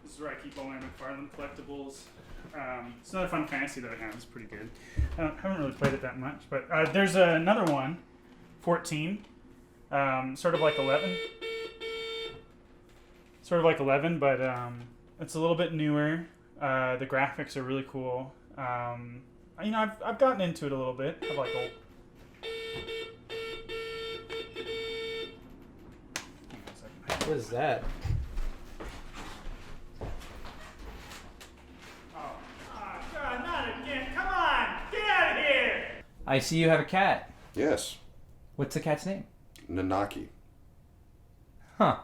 This is where I keep all my McFarlane collectibles. It's another Final Fantasy that I have. It's pretty good. I haven't really played it that much, but there's another one, 14, sort of like 11. Sort of like 11, but it's a little bit newer. The graphics are really cool. I've gotten into it a little bit. I've like old. What is that? God, not again. Come on, get out of here. I see you have a cat. Yes. What's the cat's name? Nanaki. Huh.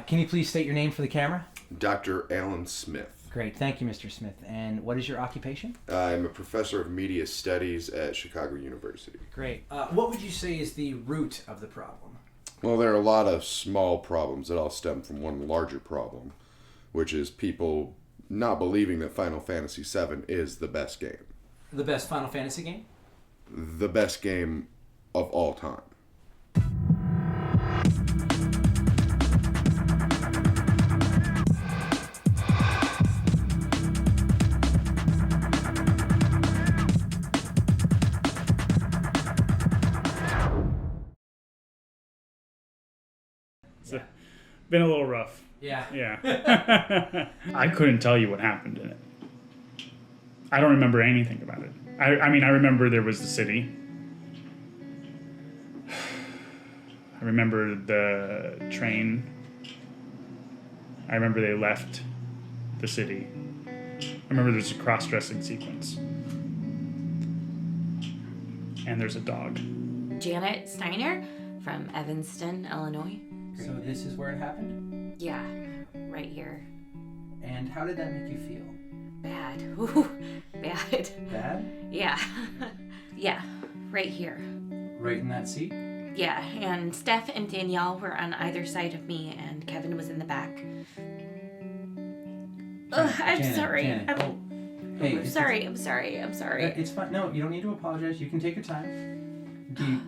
Can you please state your name for the camera? Dr. Alan Smith. Great, thank you, Mr. Smith. And what is your occupation? I'm a professor of media studies at Chicago University. Great. What would you say is the root of the problem? Well, there are a lot of small problems that all stem from one larger problem, which is people not believing that Final Fantasy VII is the best game. The best Final Fantasy game? The best game of all time. Been a little rough. Yeah. Yeah. I couldn't tell you what happened in it. I don't remember anything about it. I mean, I remember there was the city. I remember the train. I remember they left the city. I remember there's a cross-dressing sequence. And there's a dog. Janet Steiner from Evanston, Illinois. So this is where it happened? Yeah, right here. And how did that make you feel? Bad. Ooh, bad. Bad? Yeah. Yeah, right here. Right in that seat? Yeah, and Steph and Danielle were on either side of me, and Kevin was in the back. Ugh, I'm Janet, sorry. Janet. Hey, I'm sorry. I'm sorry. It's fine. No, you don't need to apologize. You can take your time.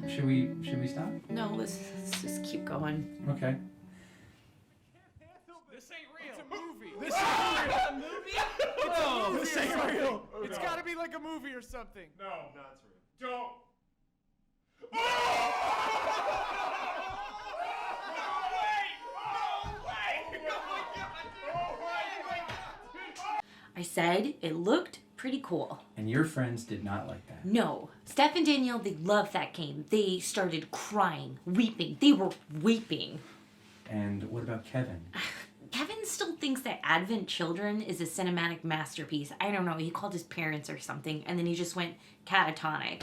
Should we stop? No, let's just keep going. Okay. This ain't real. It's a movie. This ain't real. It's a movie? It's a movie. This ain't real. It's gotta be like a movie or something. No, it's real. Don't. I said it looked pretty cool. And your friends did not like that. No. Steph and Danielle, they loved that game. They started crying, weeping. They were weeping. And what about Kevin? Kevin still thinks that Advent Children is a cinematic masterpiece. I don't know. He called his parents or something, and then he just went catatonic.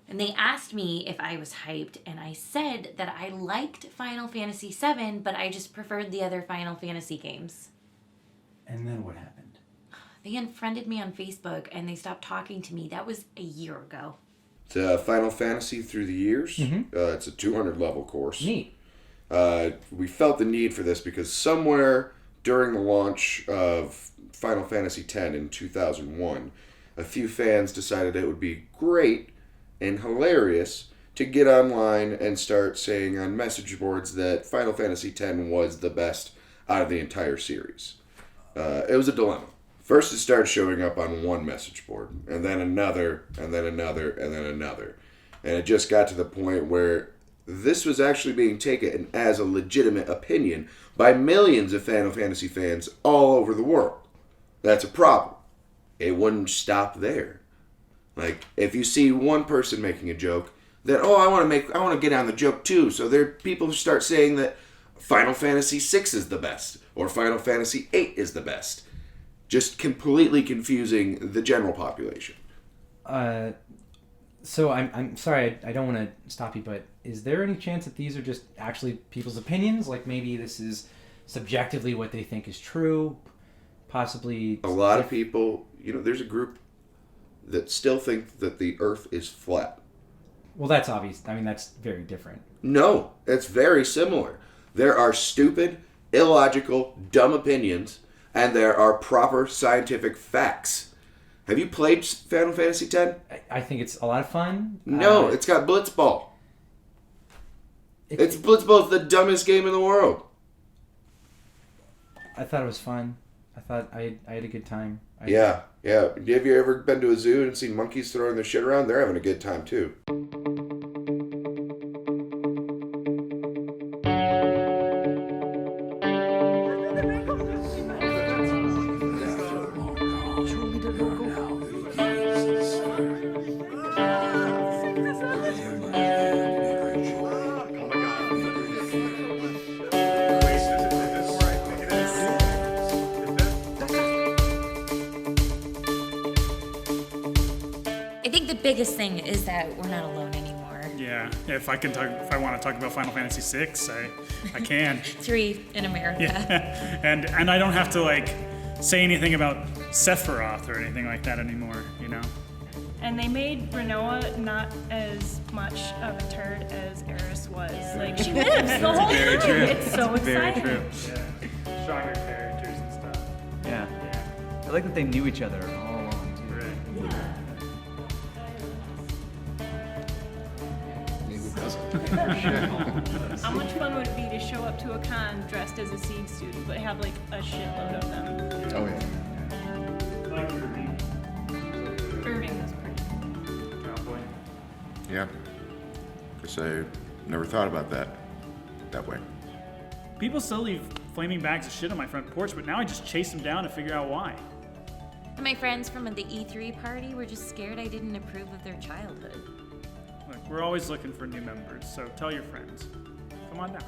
And they asked me if I was hyped, and I said that I liked Final Fantasy VII, but I just preferred the other Final Fantasy games. And then what happened? They unfriended me on Facebook, and they stopped talking to me. That was a year ago. It's Final Fantasy through the years. Mm-hmm. It's a 200-level course. Neat. We felt the need for this because somewhere during the launch of Final Fantasy X in 2001, a few fans decided it would be great and hilarious to get online and start saying on message boards that Final Fantasy X was the best out of the entire series. It was a dilemma. First, it started showing up on one message board, and then another, and then another, and then another. And it just got to the point where this was actually being taken as a legitimate opinion by millions of Final Fantasy fans all over the world. That's a problem. It wouldn't stop there. Like, if you see one person making a joke, that, I want to get on the joke too. So there people who start saying that Final Fantasy VI is the best, or Final Fantasy VIII is the best. Just completely confusing the general population. So I'm sorry, I don't want to stop you, but is there any chance that these are just actually people's opinions? Like maybe this is subjectively what they think is true, possibly... A lot of people, there's a group that still think that the Earth is flat. Well, that's obvious. I mean, that's very different. No, it's very similar. There are stupid, illogical, dumb opinions, and there are proper scientific facts. Have you played Final Fantasy X? I think it's a lot of fun. No, it's got Blitzball. Blitzball's the dumbest game in the world. I thought it was fun. I thought I had a good time. Yeah. Have you ever been to a zoo and seen monkeys throwing their shit around? They're having a good time too. I think the biggest thing is that we're not alone anymore. Yeah, if I want to talk about Final Fantasy VI, I can. 3 in America. Yeah, and I don't have to like say anything about Sephiroth or anything like that anymore, you know. And they made Renoa not as much of a turd as Eris was. Like, she lives the whole Very time. true. It's so Very exciting. true. Yeah, stronger characters and stuff. Yeah. Yeah, I like that they knew each other all along too. right. How much fun would it be to show up to a con dressed as a seed student, but have like a shitload of them? Oh yeah. Like Irving. Irving was pretty. Cowboy. Yeah. Guess I never thought about that way. People still leave flaming bags of shit on my front porch, but now I just chase them down to figure out why. And my friends from the E3 party were just scared I didn't approve of their childhood. Look, we're always looking for new members, so tell your friends. Come on down.